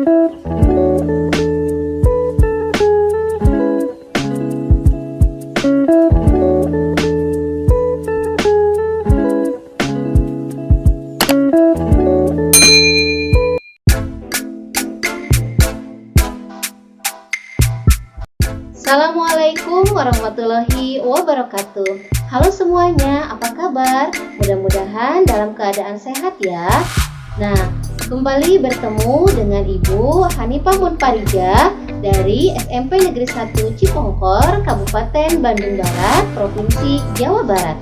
Assalamualaikum warahmatullahi wabarakatuh. Halo semuanya, apa kabar? Mudah-mudahan dalam keadaan sehat ya. Nah, kembali bertemu dengan Ibu Hanifah Munfarija dari SMP Negeri 1 Cipongkor, Kabupaten Bandung Barat, Provinsi Jawa Barat.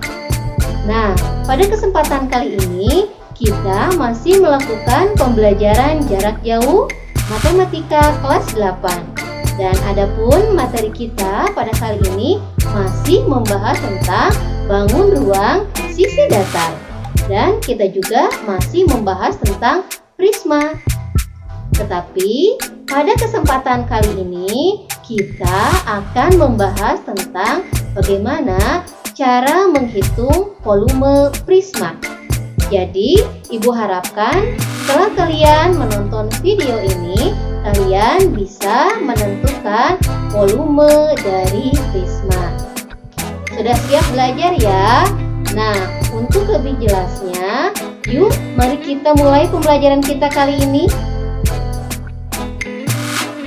Nah, pada kesempatan kali ini kita masih melakukan pembelajaran jarak jauh matematika kelas 8. Dan adapun materi kita pada kali ini masih membahas tentang bangun ruang sisi datar. Dan kita juga masih membahas tentang prisma. Tetapi pada kesempatan kali ini kita akan membahas tentang bagaimana cara menghitung volume prisma. Jadi, Ibu harapkan setelah kalian menonton video ini, kalian bisa menentukan volume dari prisma. Sudah siap belajar ya? Nah, untuk lebih jelasnya, yuk mari kita mulai pembelajaran kita kali ini.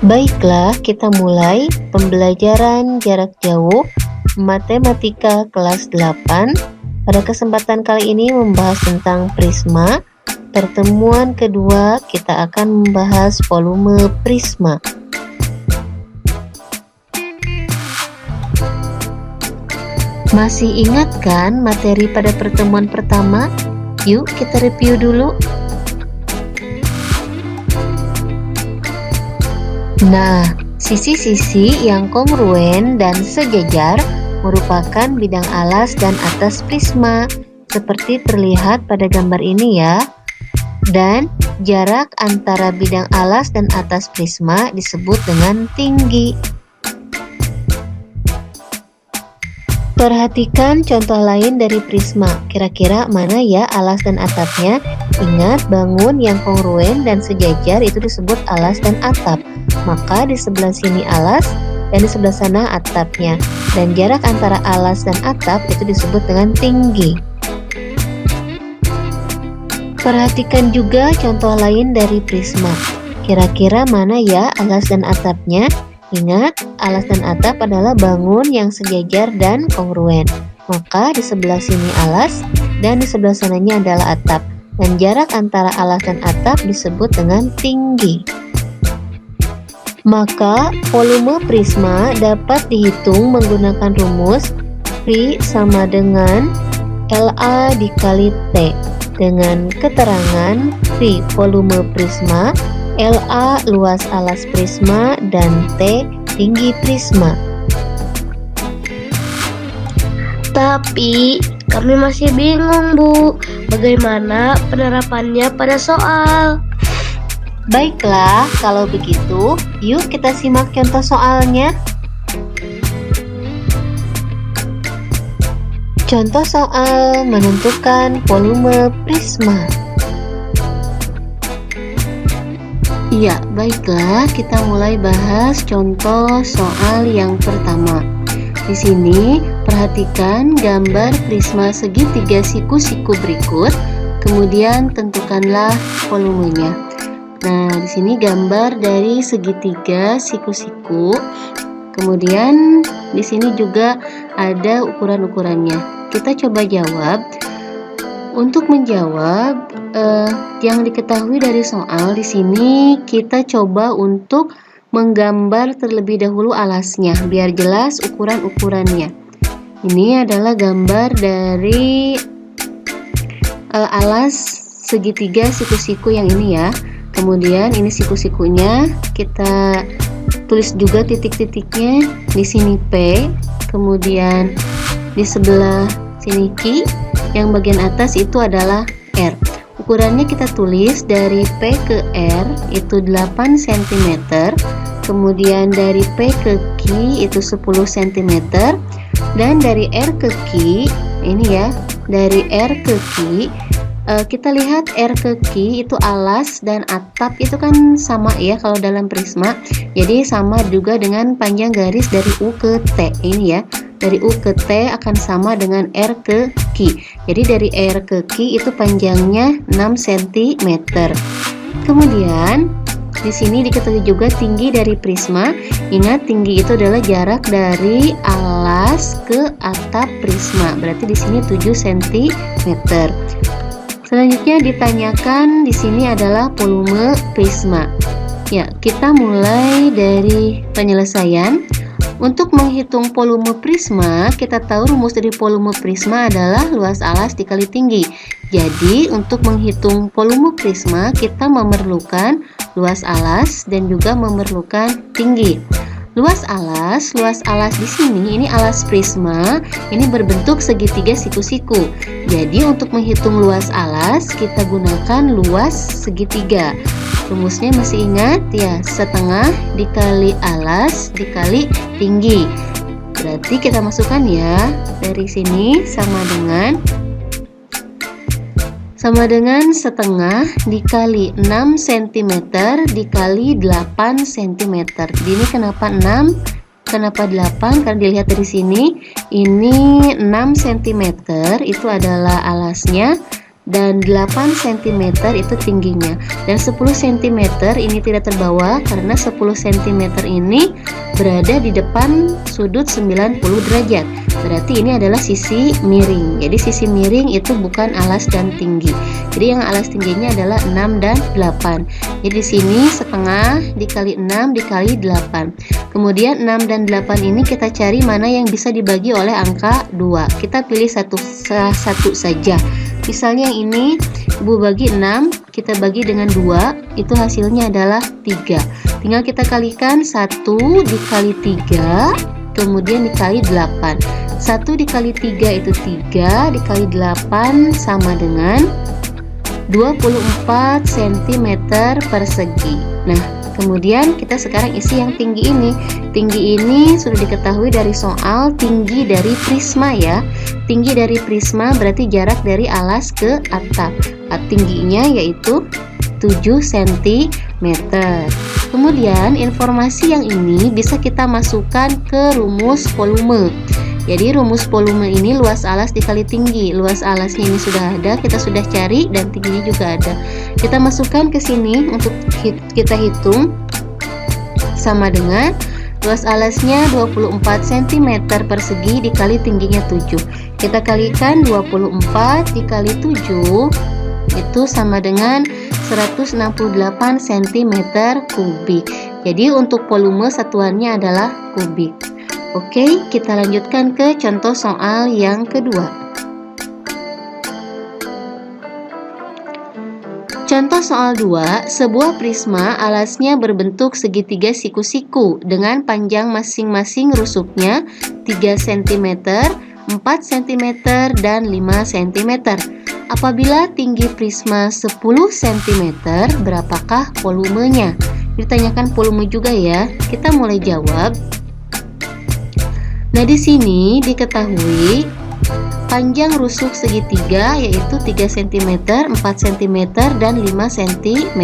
Baiklah, kita mulai pembelajaran jarak jauh matematika kelas 8. Pada kesempatan kali ini membahas tentang prisma. Pertemuan kedua kita akan membahas volume prisma. Masih ingat kan materi pada pertemuan pertama? Yuk kita review dulu. Nah, sisi-sisi yang kongruen dan sejajar merupakan bidang alas dan atas prisma, seperti terlihat pada gambar ini ya. Dan jarak antara bidang alas dan atas prisma disebut dengan tinggi. Perhatikan contoh lain dari prisma. Kira-kira mana ya alas dan atapnya? Ingat, bangun yang kongruen dan sejajar itu disebut alas dan atap. Maka di sebelah sini alas dan di sebelah sana atapnya. Dan jarak antara alas dan atap itu disebut dengan tinggi. Perhatikan juga contoh lain dari prisma. Kira-kira mana ya alas dan atapnya? Ingat, alas dan atap adalah bangun yang sejajar dan kongruen. Maka di sebelah sini alas dan di sebelah sananya adalah atap. Dan jarak antara alas dan atap disebut dengan tinggi. Maka volume prisma dapat dihitung menggunakan rumus P sama dengan LA dikali T. Dengan keterangan P volume prisma, LA luas alas prisma, dan T tinggi prisma. Tapi kami masih bingung, Bu, bagaimana penerapannya pada soal. Baiklah, kalau begitu, yuk kita simak contoh soalnya. Contoh soal menentukan volume prisma. Ya, baiklah, kita mulai bahas contoh soal yang pertama. Di sini, perhatikan gambar prisma segitiga siku-siku berikut, kemudian tentukanlah volumenya. Nah, di sini gambar dari segitiga siku-siku. Kemudian di sini juga ada ukuran-ukurannya. Kita coba jawab. Untuk menjawab yang diketahui dari soal di sini, kita coba untuk menggambar terlebih dahulu alasnya biar jelas ukuran-ukurannya. Ini adalah gambar dari alas segitiga siku-siku yang ini ya. Kemudian ini siku-sikunya, kita tulis juga titik-titiknya. Di sini P, kemudian di sebelah sini Q, yang bagian atas itu adalah R. Ukurannya kita tulis dari P ke R itu 8 cm, kemudian dari P ke Q itu 10 cm, dan dari R ke Q ini ya, dari R ke Q kita lihat R ke Q itu alas dan atap itu kan sama ya kalau dalam prisma. Jadi sama juga dengan panjang garis dari U ke T ini ya. Dari U ke T akan sama dengan R ke Q. Jadi dari R ke Q itu panjangnya 6 cm. Kemudian di sini diketahui juga tinggi dari prisma. Ingat, tinggi itu adalah jarak dari alas ke atap prisma. Berarti di sini 7 cm. Selanjutnya ditanyakan di sini adalah volume prisma. Ya, kita mulai dari penyelesaian. Untuk menghitung volume prisma, kita tahu rumus dari volume prisma adalah luas alas dikali tinggi. Jadi, untuk menghitung volume prisma, kita memerlukan luas alas dan juga memerlukan tinggi. Luas alas di sini ini alas prisma, ini berbentuk segitiga siku-siku. Jadi, untuk menghitung luas alas, kita gunakan luas segitiga. Rumusnya masih ingat ya, setengah dikali alas dikali tinggi. Berarti kita masukkan ya, dari sini sama dengan setengah dikali 6 cm dikali 8 cm. Ini kenapa 6? Kenapa 8? Karena dilihat dari sini, ini 6 cm itu adalah alasnya dan 8 cm itu tingginya, dan 10 cm ini tidak terbawa karena 10 cm ini berada di depan sudut 90 derajat. Berarti ini adalah sisi miring. Jadi sisi miring itu bukan alas dan tinggi. Jadi yang alas tingginya adalah 6 dan 8. Jadi di sini setengah dikali 6 dikali 8. Kemudian 6 dan 8 ini kita cari mana yang bisa dibagi oleh angka 2. Kita pilih satu saja. Misalnya yang ini Ibu bagi 6, kita bagi dengan 2, itu hasilnya adalah 3. Tinggal kita kalikan 1 dikali 3, kemudian dikali 8. 1 dikali 3 itu 3, dikali 8 sama dengan 24 cm persegi. Nah, kemudian kita sekarang isi yang tinggi ini. Tinggi ini sudah diketahui dari soal tinggi dari prisma ya. Tinggi dari prisma berarti jarak dari alas ke atap. Tingginya yaitu 7 cm. Kemudian informasi yang ini bisa kita masukkan ke rumus volume. Jadi rumus volume ini luas alas dikali tinggi. Luas alasnya ini sudah ada, kita sudah cari, dan tingginya juga ada. Kita masukkan ke sini untuk kita hitung, sama dengan luas alasnya 24 cm persegi dikali tingginya 7. Kita kalikan 24 dikali 7 itu sama dengan 168 cm kubik. Jadi untuk volume satuannya adalah kubik. Oke, kita lanjutkan ke contoh soal yang kedua. Contoh soal 2, sebuah prisma alasnya berbentuk segitiga siku-siku dengan panjang masing-masing rusuknya 3 cm, 4 cm, dan 5 cm. Apabila tinggi prisma 10 cm, berapakah volumenya? Ditanyakan volume juga ya. Kita mulai jawab. Nah, di sini diketahui panjang rusuk segitiga yaitu 3 cm, 4 cm, dan 5 cm.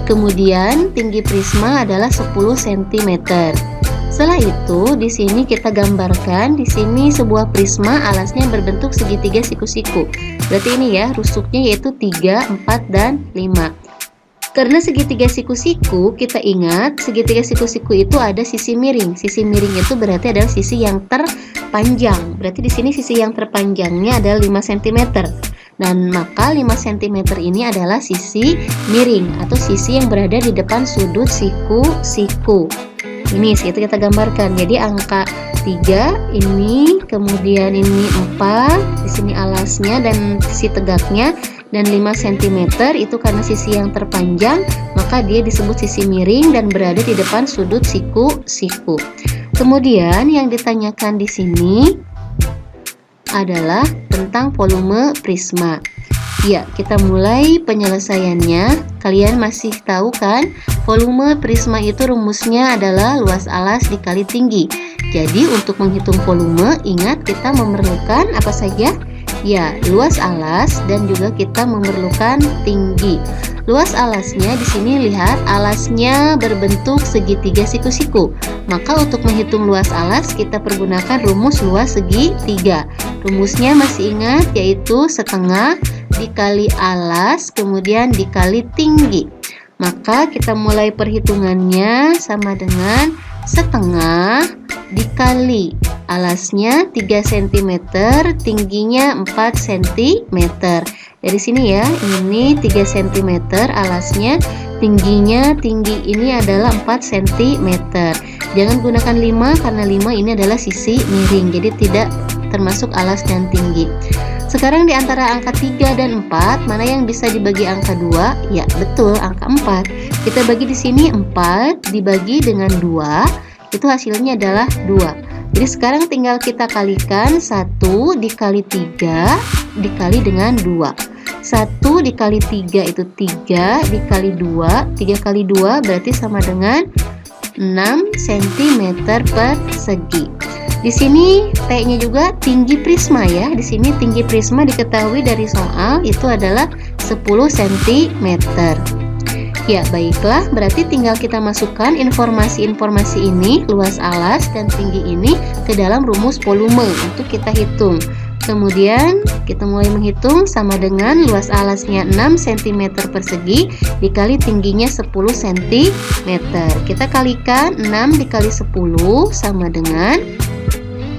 Kemudian tinggi prisma adalah 10 cm. Setelah itu, di sini kita gambarkan, di sini sebuah prisma alasnya berbentuk segitiga siku-siku. Berarti ini ya, rusuknya yaitu 3, 4, dan 5. Karena segitiga siku-siku, kita ingat segitiga siku-siku itu ada sisi miring. Sisi miring itu berarti adalah sisi yang terpanjang. Berarti di sini sisi yang terpanjangnya adalah 5 cm. Dan maka 5 cm ini adalah sisi miring atau sisi yang berada di depan sudut siku-siku. Ini itu kita gambarkan. Jadi angka 3 ini, kemudian ini 4, di sini alasnya dan sisi tegaknya, dan 5 cm itu karena sisi yang terpanjang, maka dia disebut sisi miring dan berada di depan sudut siku-siku. Kemudian yang ditanyakan di sini adalah tentang volume prisma. Ya, kita mulai penyelesaiannya. Kalian masih tahu kan? Volume prisma itu rumusnya adalah luas alas dikali tinggi. Jadi untuk menghitung volume, ingat kita memerlukan apa saja? Ya, luas alas dan juga kita memerlukan tinggi. Luas alasnya di sini lihat alasnya berbentuk segitiga siku-siku. Maka untuk menghitung luas alas kita pergunakan rumus luas segitiga. Rumusnya masih ingat, yaitu setengah dikali alas kemudian dikali tinggi. Maka kita mulai perhitungannya sama dengan setengah dikali alasnya 3 cm, tingginya 4 cm. Dari sini ya, ini 3 cm alasnya, tinggi ini adalah 4 cm. Jangan gunakan 5 karena 5 ini adalah sisi miring, jadi tidak termasuk alas dan tinggi. Sekarang di antara angka 3 dan 4, mana yang bisa dibagi angka 2? Ya, betul, angka 4. Kita bagi di sini 4 dibagi dengan 2, itu hasilnya adalah 2. Jadi sekarang tinggal kita kalikan 1 dikali 3 dikali dengan 2. 1 dikali 3 itu 3 dikali 2. 3 kali 2 berarti sama dengan 6 cm persegi. Di sini T-nya juga tinggi prisma ya. Di sini tinggi prisma diketahui dari soal itu adalah 10 cm. Ya, baiklah, berarti tinggal kita masukkan informasi-informasi ini, luas alas dan tinggi ini ke dalam rumus volume untuk kita hitung. Kemudian kita mulai menghitung sama dengan luas alasnya 6 cm persegi dikali tingginya 10 cm. Kita kalikan 6 dikali 10 sama dengan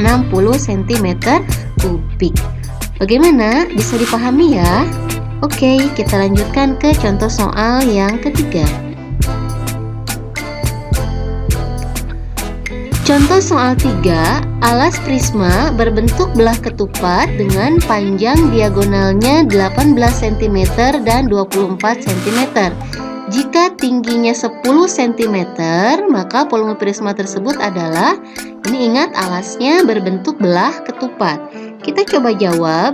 60 cm kubik. Bagaimana? Bisa dipahami ya? Oke, kita lanjutkan ke contoh soal yang ketiga. Contoh soal 3, alas prisma berbentuk belah ketupat dengan panjang diagonalnya 18 cm dan 24 cm. Jika tingginya 10 cm, maka volume prisma tersebut adalah, ini ingat alasnya berbentuk belah ketupat. Kita coba jawab.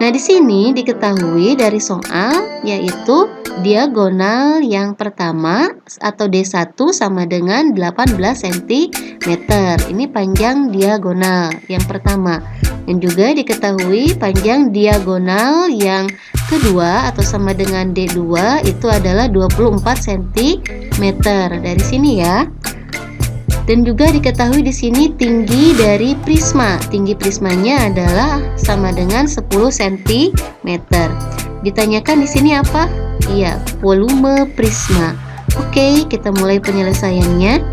Nah, di sini diketahui dari soal yaitu diagonal yang pertama atau D1 sama dengan 18 cm. Ini panjang diagonal yang pertama. Dan juga diketahui panjang diagonal yang kedua atau sama dengan D2 itu adalah 24 cm. Dari sini ya. Dan juga diketahui di sini tinggi dari prisma. Tinggi prismanya adalah sama dengan 10 cm. Ditanyakan di sini apa? Iya, volume prisma. Oke, kita mulai penyelesaiannya.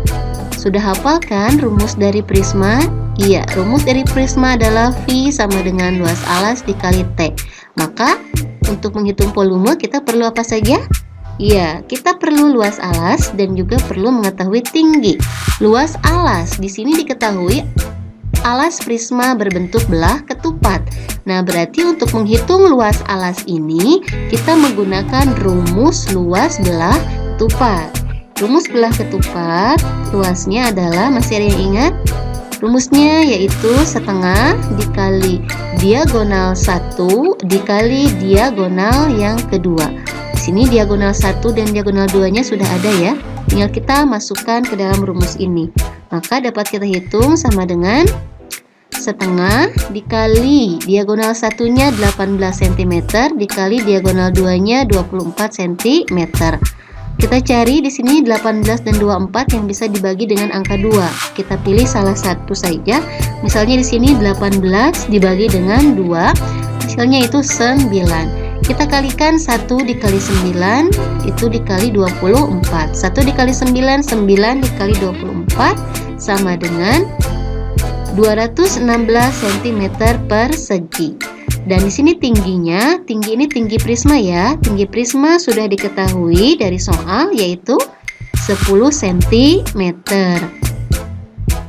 Sudah hafal kan rumus dari prisma? Iya, rumus dari prisma adalah V sama dengan luas alas dikali T. Maka untuk menghitung volume kita perlu apa saja? Iya, kita perlu luas alas dan juga perlu mengetahui tinggi. Luas alas di sini diketahui alas prisma berbentuk belah ketupat. Nah, berarti untuk menghitung luas alas ini kita menggunakan rumus luas belah ketupat. Rumus belah ketupat luasnya adalah, masih ada yang ingat? Rumusnya yaitu setengah dikali diagonal 1 dikali diagonal yang kedua. Di sini diagonal 1 dan diagonal 2-nya sudah ada ya. Tinggal kita masukkan ke dalam rumus ini. Maka dapat kita hitung sama dengan setengah dikali diagonal 1-nya 18 cm dikali diagonal 2-nya 24 cm. Kita cari di sini 18 dan 24 yang bisa dibagi dengan angka 2. Kita pilih salah satu saja. Misalnya di sini 18 dibagi dengan 2, hasilnya itu 9. Kita kalikan 1 dikali 9 itu dikali 24. 1 dikali 9, 9 dikali 24 sama dengan 216 cm persegi. Dan di sini tingginya, tinggi ini tinggi prisma ya. Tinggi prisma sudah diketahui dari soal yaitu 10 cm.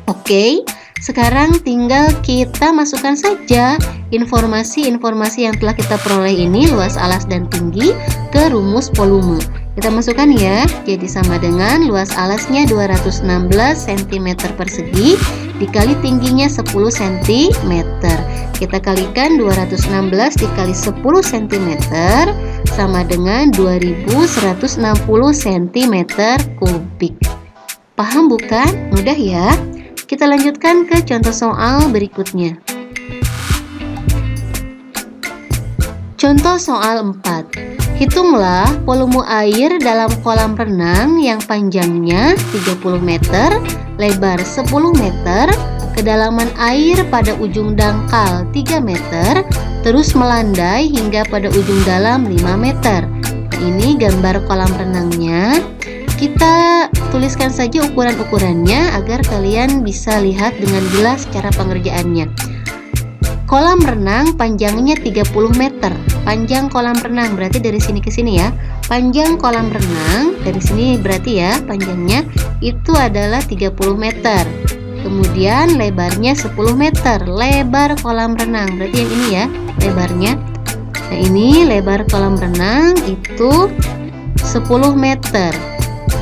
Oke, sekarang tinggal kita masukkan saja informasi-informasi yang telah kita peroleh ini, luas alas dan tinggi, ke rumus volume. Kita masukkan ya, jadi sama dengan luas alasnya 216 cm persegi dikali tingginya 10 cm. Kita kalikan 216 dikali 10 cm sama dengan 2160 cm kubik. Paham bukan? Mudah ya? Kita lanjutkan ke contoh soal berikutnya. Contoh soal 4. Hitunglah volume air dalam kolam renang yang panjangnya 30 meter, lebar 10 meter, kedalaman air pada ujung dangkal 3 meter, terus melandai hingga pada ujung dalam 5 meter. Nah, ini gambar kolam renangnya. Kita tuliskan saja ukuran-ukurannya agar kalian bisa lihat dengan jelas cara pengerjaannya. Kolam renang panjangnya 30 meter. Panjang kolam renang berarti dari sini ke sini ya. Panjang kolam renang dari sini berarti ya panjangnya itu adalah 30 meter. Kemudian lebarnya 10 meter. Lebar kolam renang berarti yang ini ya lebarnya. Nah, ini lebar kolam renang itu 10 meter.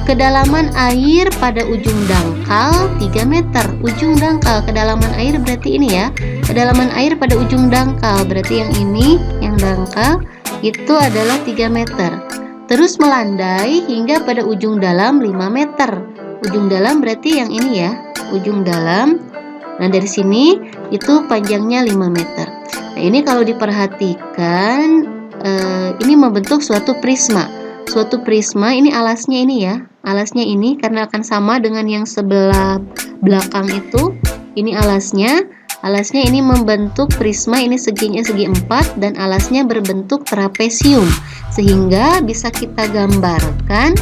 Kedalaman air pada ujung dangkal 3 meter. Ujung dangkal, kedalaman air berarti ini ya. Kedalaman air pada ujung dangkal berarti yang ini, yang dangkal itu adalah 3 meter. Terus melandai hingga pada ujung dalam 5 meter. Ujung dalam berarti yang ini ya, ujung dalam. Nah, dari sini itu panjangnya 5 meter. Nah, ini kalau diperhatikan ini membentuk suatu prisma. Suatu prisma ini alasnya ini ya. Alasnya ini karena akan sama dengan yang sebelah belakang itu. Ini alasnya. Alasnya ini membentuk prisma, ini seginya segi 4 dan alasnya berbentuk trapesium. Sehingga bisa kita gambarkan.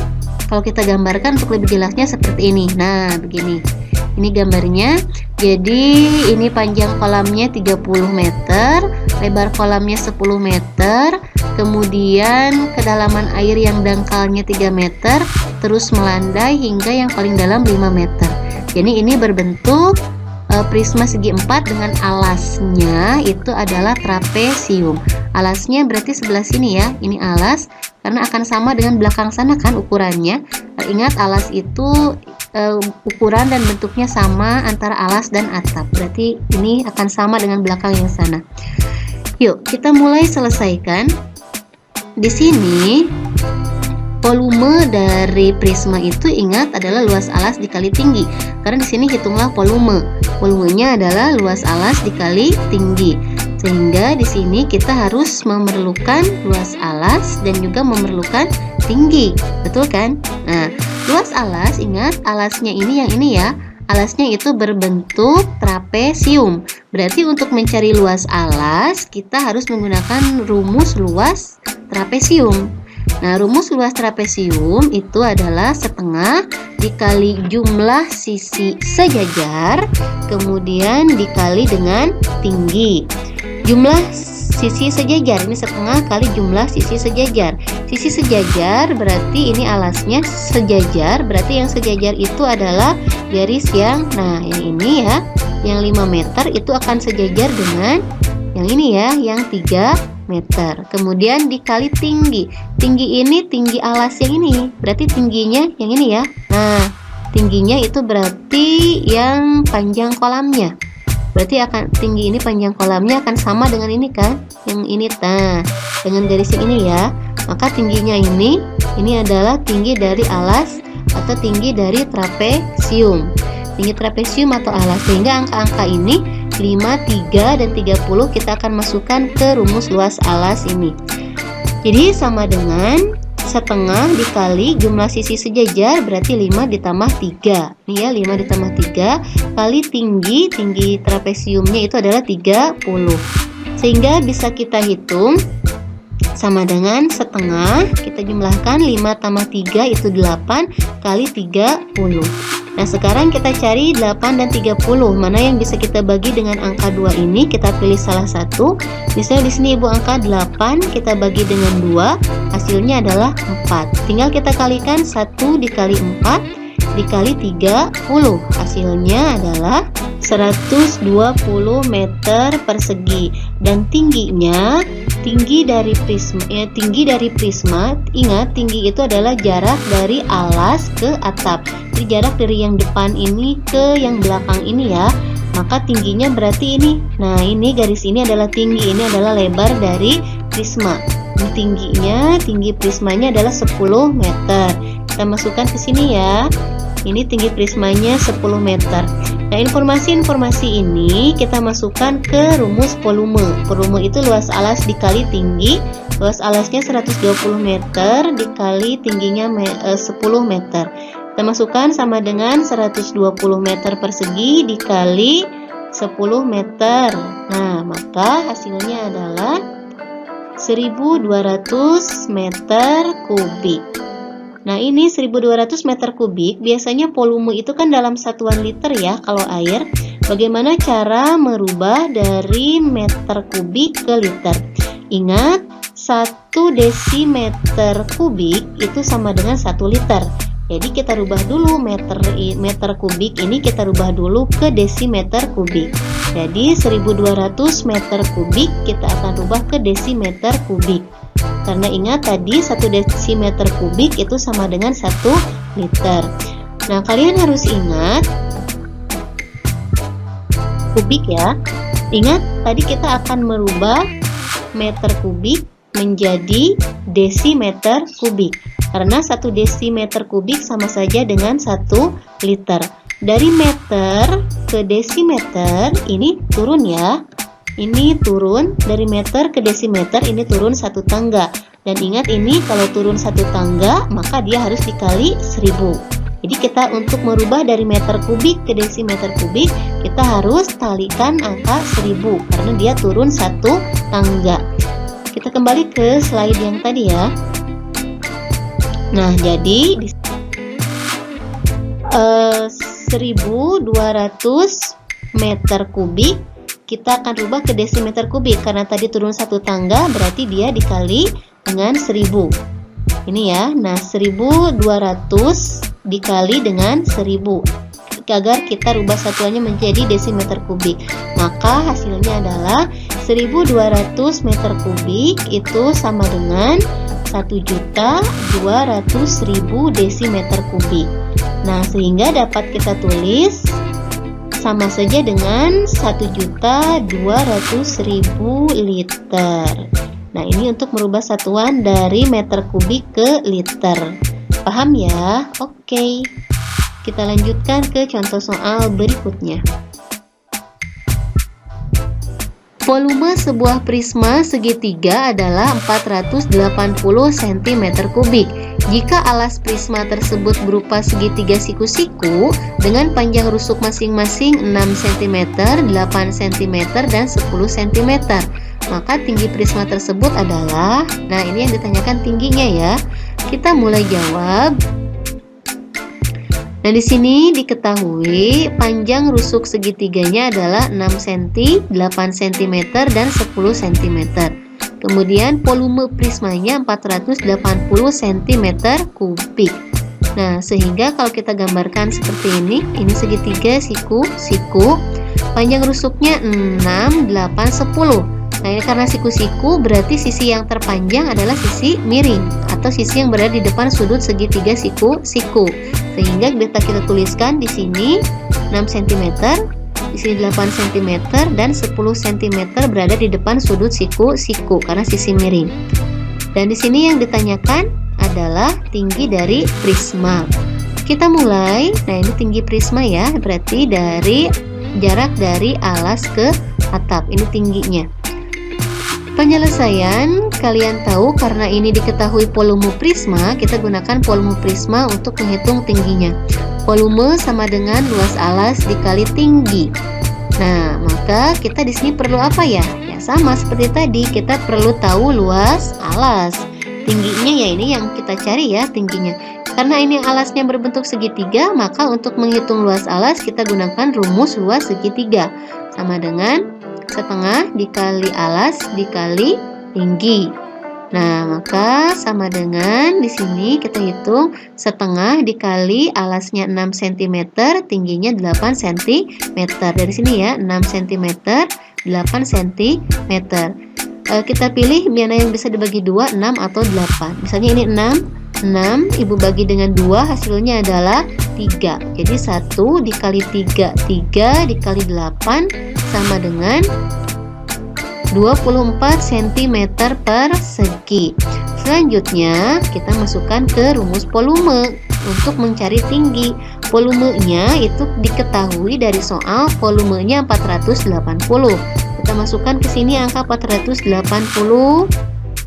Kalau kita gambarkan untuk lebih jelasnya seperti ini. Nah, begini. Ini gambarnya. Jadi ini panjang kolamnya 30 meter, lebar kolamnya 10 meter, kemudian kedalaman air yang dangkalnya 3 meter, terus melandai hingga yang paling dalam 5 meter. Jadi ini berbentuk prisma segi 4 dengan alasnya itu adalah trapesium. Alasnya berarti sebelah sini ya, ini alas karena akan sama dengan belakang sana kan ukurannya. Ingat alas itu ukuran dan bentuknya sama antara alas dan atap. Berarti ini akan sama dengan belakang yang sana. Yuk, kita mulai selesaikan. Di sini volume dari prisma itu ingat adalah luas alas dikali tinggi. Karena di sini hitunglah volume. Volumenya adalah luas alas dikali tinggi. Sehingga di sini kita harus memerlukan luas alas dan juga memerlukan tinggi. Betul kan? Nah, luas alas ingat alasnya ini yang ini ya. Alasnya itu berbentuk trapesium. Berarti untuk mencari luas alas kita harus menggunakan rumus luas trapesium. Nah, rumus luas trapesium itu adalah setengah dikali jumlah sisi sejajar, kemudian dikali dengan tinggi. Jumlah sisi sejajar ini setengah kali jumlah sisi sejajar. Sisi sejajar berarti ini alasnya sejajar, berarti yang sejajar itu adalah garis yang, nah yang ini ya, yang 5 meter itu akan sejajar dengan yang ini ya, yang 3 meter. Kemudian dikali tinggi. Tinggi ini tinggi alas yang ini, berarti tingginya yang ini ya. Nah, tingginya itu berarti yang panjang kolamnya. Berarti akan tinggi ini panjang kolamnya akan sama dengan ini kan? Yang ini dengan garis yang ini ya. Maka tingginya ini adalah tinggi dari alas atau tinggi dari trapesium. Tinggi trapesium atau alas. Sehingga angka-angka ini 5, 3, dan 30 kita akan masukkan ke rumus luas alas ini. Jadi sama dengan setengah dikali jumlah sisi sejajar berarti 5 ditambah 3. Ini ya 5 ditambah 3 kali tinggi trapesiumnya itu adalah 30. Sehingga bisa kita hitung sama dengan setengah, kita jumlahkan 5 tambah 3 itu 8 kali 30. Nah, sekarang kita cari 8 dan 30. Mana yang bisa kita bagi dengan angka 2 ini? Kita pilih salah satu. Misalnya di sini Ibu angka 8, kita bagi dengan 2, hasilnya adalah 4. Tinggal kita kalikan 1 dikali 4 dikali 30. Hasilnya adalah 120 meter persegi. Dan tingginya, tinggi dari prisma, ingat tinggi itu adalah jarak dari alas ke atap. Jadi jarak dari yang depan ini ke yang belakang ini ya. Maka tingginya berarti ini. Nah, ini garis ini adalah tinggi, ini adalah lebar dari prisma. Ini tinggi prismanya adalah 10 meter. Kita masukkan ke sini ya. Ini tinggi prismanya 10 meter. Nah, informasi-informasi ini kita masukkan ke rumus volume. Volume itu luas alas dikali tinggi. Luas alasnya 120 meter dikali tingginya 10 meter. Kita masukkan sama dengan 120 meter persegi dikali 10 meter. Nah, maka hasilnya adalah 1200 meter kubik. Nah, ini 1200 meter kubik. Biasanya volume itu kan dalam satuan liter ya kalau air. Bagaimana cara merubah dari meter kubik ke liter? Ingat, 1 desimeter kubik itu sama dengan 1 liter. Jadi kita rubah dulu meter kubik ini, kita rubah dulu ke desimeter kubik. Jadi 1200 meter kubik kita akan rubah ke desimeter kubik. Karena ingat tadi 1 desimeter kubik itu sama dengan 1 liter. Nah, kalian harus ingat kubik ya. Ingat tadi kita akan merubah meter kubik menjadi desimeter kubik. Karena 1 desimeter kubik sama saja dengan 1 liter. Dari meter ke desimeter ini turun ya. Ini turun dari meter ke desimeter, ini turun 1 tangga. Dan ingat ini kalau turun 1 tangga maka dia harus dikali 1000. Jadi kita untuk merubah dari meter kubik ke desimeter kubik kita harus kalikan angka 1000 karena dia turun 1 tangga. Kita kembali ke slide yang tadi ya. Nah, jadi 1200 meter kubik kita akan rubah ke desimeter kubik karena tadi turun 1 tangga berarti dia dikali dengan 1000. Ini ya. Nah, 1200 dikali dengan 1000 agar kita rubah satuannya menjadi desimeter kubik. Maka hasilnya adalah 1200 meter kubik itu sama dengan 1.200.000 desimeter kubik. Nah, sehingga dapat kita tulis sama saja dengan 1.200.000 liter. Nah, ini untuk merubah satuan dari meter kubik ke liter. Paham ya? Oke. Kita lanjutkan ke contoh soal berikutnya. Volume sebuah prisma segitiga adalah 480 cm kubik. Jika alas prisma tersebut berupa segitiga siku-siku dengan panjang rusuk masing-masing 6 cm, 8 cm, dan 10 cm, maka tinggi prisma tersebut adalah, nah ini yang ditanyakan tingginya ya. Kita mulai jawab. Nah, di sini diketahui panjang rusuk segitiganya adalah 6 cm, 8 cm, dan 10 cm. Kemudian volume prismanya 480 cm kubik. Nah, sehingga kalau kita gambarkan seperti ini segitiga siku, panjang rusuknya 6, 8, 10. Nah, ini karena siku-siku berarti sisi yang terpanjang adalah sisi miring atau sisi yang berada di depan sudut segitiga siku-siku. Sehingga kita tuliskan di sini 6 cm, di sini 8 cm, dan 10 cm berada di depan sudut siku-siku karena sisi miring. Dan di sini yang ditanyakan adalah tinggi dari prisma. Kita mulai. Nah, ini tinggi prisma ya, berarti dari jarak dari alas ke atap. Ini tingginya. Penyelesaian, kalian tahu karena ini diketahui volume prisma, kita gunakan volume prisma untuk menghitung tingginya. Volume sama dengan luas alas dikali tinggi. Nah, maka kita di sini perlu apa ya? Ya sama seperti tadi, kita perlu tahu luas alas. Tingginya ya ini yang kita cari ya tingginya. Karena ini alasnya berbentuk segitiga, maka untuk menghitung luas alas kita gunakan rumus luas segitiga. Sama dengan setengah dikali alas dikali tinggi. Nah, maka sama dengan di sini kita hitung setengah dikali alasnya 6 cm, tingginya 8 cm. Dari sini ya, 6 cm, 8 cm. Kita pilih mana yang bisa dibagi 2, 6 atau 8. Misalnya ini 6, Ibu bagi dengan 2, hasilnya adalah 3. Jadi 1 dikali 3 dikali 8 sama dengan 24 cm persegi. Selanjutnya kita masukkan ke rumus volume untuk mencari tinggi. volumenya itu diketahui dari soal volumenya 480. Kita masukkan ke sini angka 480.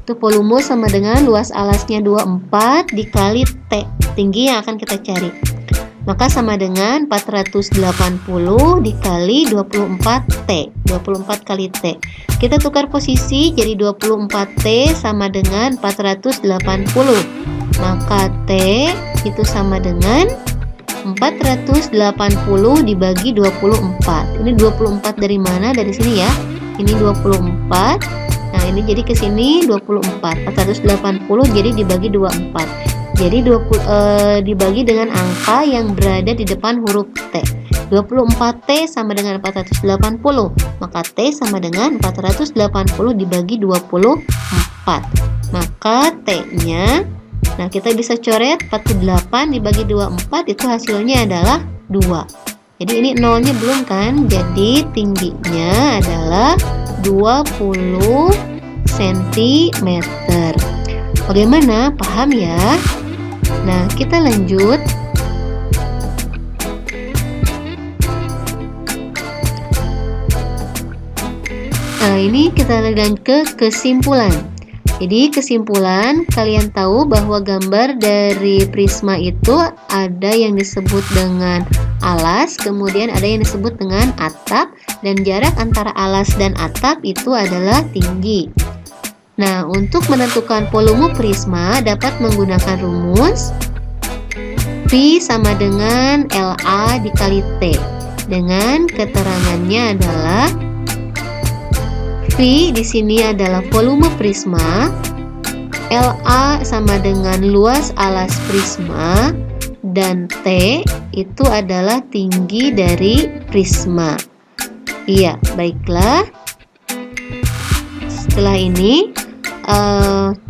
Itu volume sama dengan luas alasnya 24 dikali T, tinggi yang akan kita cari. Maka sama dengan 480 dikali 24T, 24 kali T. Kita tukar posisi, jadi 24T sama dengan 480. Maka T itu sama dengan 480 dibagi 24. Ini 24 dari mana? Dari sini ya. Ini 24. Nah, ini jadi ke sini 24. 480 jadi dibagi 24. Jadi dibagi dengan angka yang berada di depan huruf T. 24T sama dengan 480. Maka T sama dengan 480 dibagi 24. Maka T-nya, nah kita bisa coret 48 dibagi 24 itu hasilnya adalah 2. Jadi ini nolnya belum kan? Jadi tingginya adalah 20 cm. Bagaimana? Paham ya? Nah, kita lanjut. Nah, ini kita lanjut ke kesimpulan. Jadi kesimpulan, kalian tahu bahwa gambar dari prisma itu ada yang disebut dengan alas, kemudian ada yang disebut dengan atap, dan jarak antara alas dan atap itu adalah tinggi. Nah, untuk menentukan volume prisma dapat menggunakan rumus V sama dengan LA dikali T. Dengan keterangannya adalah V di sini adalah volume prisma, LA sama dengan luas alas prisma, dan T itu adalah tinggi dari prisma. Iya, baiklah. Setelah ini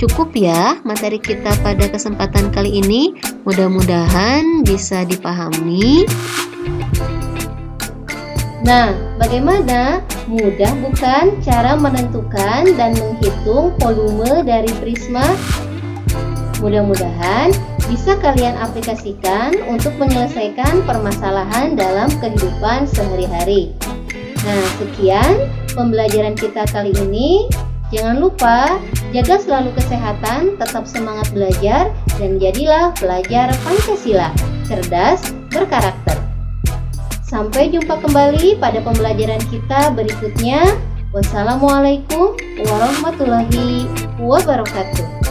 cukup ya materi kita pada kesempatan kali ini. Mudah-mudahan bisa dipahami. Nah, bagaimana? Mudah bukan cara menentukan dan menghitung volume dari prisma? Mudah-mudahan bisa kalian aplikasikan untuk menyelesaikan permasalahan dalam kehidupan sehari-hari. Nah, sekian pembelajaran kita kali ini. Jangan lupa jaga selalu kesehatan, tetap semangat belajar, dan jadilah pelajar Pancasila, cerdas, berkarakter. Sampai jumpa kembali pada pembelajaran kita berikutnya. Wassalamualaikum warahmatullahi wabarakatuh.